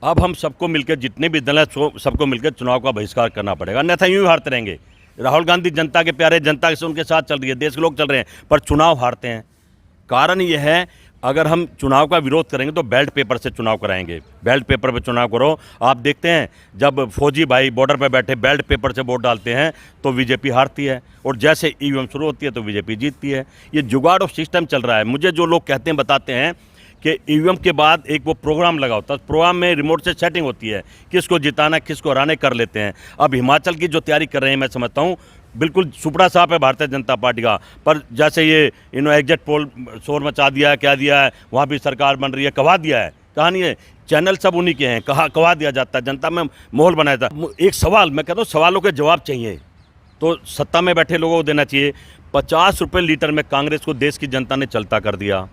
अब हम सबको मिलकर, जितने भी दल हैं सबको मिलकर चुनाव का बहिष्कार करना पड़ेगा, अन्यथा यूं ही हारते रहेंगे। राहुल गांधी जनता के प्यारे, जनता से उनके साथ चल रही है, देश के लोग चल रहे हैं, पर चुनाव हारते हैं। कारण यह है, अगर हम चुनाव का विरोध करेंगे तो बैलेट पेपर से चुनाव कराएंगे। बैलेट पेपर पे चुनाव करो। आप देखते हैं जब फौजी भाई बॉर्डर पे बैठे बैलेट पेपर से वोट डालते हैं तो बीजेपी हारती है, और जैसे ईवीएम शुरू होती है तो बीजेपी जीतती है। ये जुगाड़ और सिस्टम चल रहा है। मुझे जो लोग कहते हैं, बताते हैं कि ईवीएम के बाद एक वो प्रोग्राम लगा होता है, प्रोग्राम में रिमोट से सेटिंग होती है, किसको जिताना किसको हराने कर लेते हैं। अब हिमाचल की जो तैयारी कर रहे हैं, मैं समझता हूँ बिल्कुल सुपड़ा साफ है भारतीय जनता पार्टी का। पर जैसे ये इन्होंने एग्जिट पोल शोर मचा दिया है, क्या दिया है, वहाँ भी सरकार बन रही है, कहा दिया है, कहा नहीं है, चैनल सब उन्हीं के हैं, कहा दिया जाता है, जनता में माहौल बनाया था। एक सवाल मैं कहता हूँ, सवालों के जवाब चाहिए तो सत्ता में बैठे लोगों को देना चाहिए। 50 रुपये लीटर में कांग्रेस को देश की जनता ने चलता कर दिया।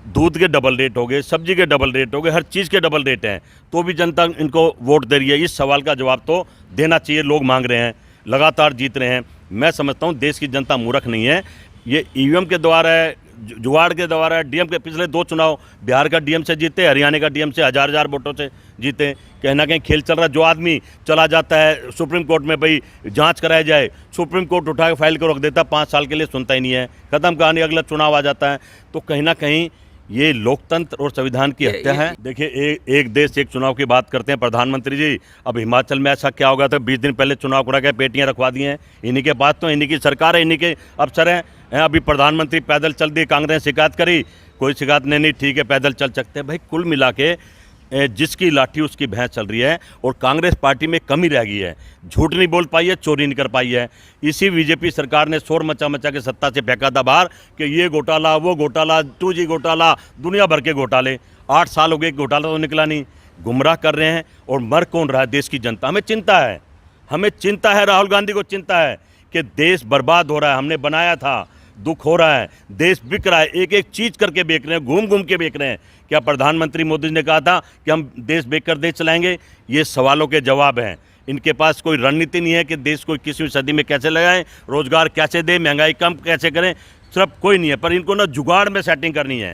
दूध के डबल रेट हो गए, सब्जी के डबल रेट हो गए, हर चीज़ के डबल रेट हैं, तो भी जनता इनको वोट दे रही है। इस सवाल का जवाब तो देना चाहिए। लोग मांग रहे हैं, लगातार जीत रहे हैं। मैं समझता हूँ देश की जनता मूर्ख नहीं है। ये ईवीएम के द्वारा है, जुगाड़ के द्वारा है। डीएम के पिछले 2 चुनाव बिहार का डीएम से जीते, हरियाणा का डीएम से हज़ार वोटों से जीते। कहीं ना कहीं खेल चल रहा है। जो आदमी चला जाता है सुप्रीम कोर्ट में, भाई जांच कराया जाए, सुप्रीम कोर्ट उठा के फाइल को रख देता, 5 साल के लिए सुनता ही नहीं है, खत्म कहानी, अगला चुनाव आ जाता है। तो कहीं ना कहीं ये लोकतंत्र और संविधान की हत्या है। देखिए, एक देश एक चुनाव की बात करते हैं प्रधानमंत्री जी। अब हिमाचल में ऐसा क्या होगा, तो 20 दिन पहले चुनाव करा के पेटियां रखवा दी हैं। इन्हीं के पास तो इन्हीं की सरकार है, इन्हीं के अफसर हैं। अभी प्रधानमंत्री पैदल चल दी, कांग्रेस ने शिकायत करी, कोई शिकायत नहीं, ठीक है पैदल चल सकते हैं। भाई कुल मिला के जिसकी लाठी उसकी भैंस चल रही है, और कांग्रेस पार्टी में कमी रह गई है। झूठ नहीं बोल पाई है, चोरी नहीं कर पाई है। इसी बीजेपी सरकार ने शोर मचा मचा के सत्ता से फेंका था बाहर कि ये घोटाला, वो घोटाला, 2G घोटाला, दुनिया भर के घोटाले। 8 साल हो गए, घोटाला तो निकला नहीं। गुमराह कर रहे हैं, और मर कौन रहा है देश की जनता। हमें चिंता है, हमें चिंता है, राहुल गांधी को चिंता है कि देश बर्बाद हो रहा है। हमने बनाया था, दुख हो रहा है, देश बिक रहा है, एक एक चीज़ करके बेच रहे हैं, घूम घूम के बेच रहे हैं। क्या प्रधानमंत्री मोदी ने कहा था कि हम देश बेचकर देश चलाएंगे? ये सवालों के जवाब हैं। इनके पास कोई रणनीति नहीं है कि देश को 21वीं सदी में कैसे लगाएं, रोजगार कैसे दें, महंगाई कम कैसे करें, सिर्फ कोई नहीं है। पर इनको ना जुगाड़ में सेटिंग करनी है।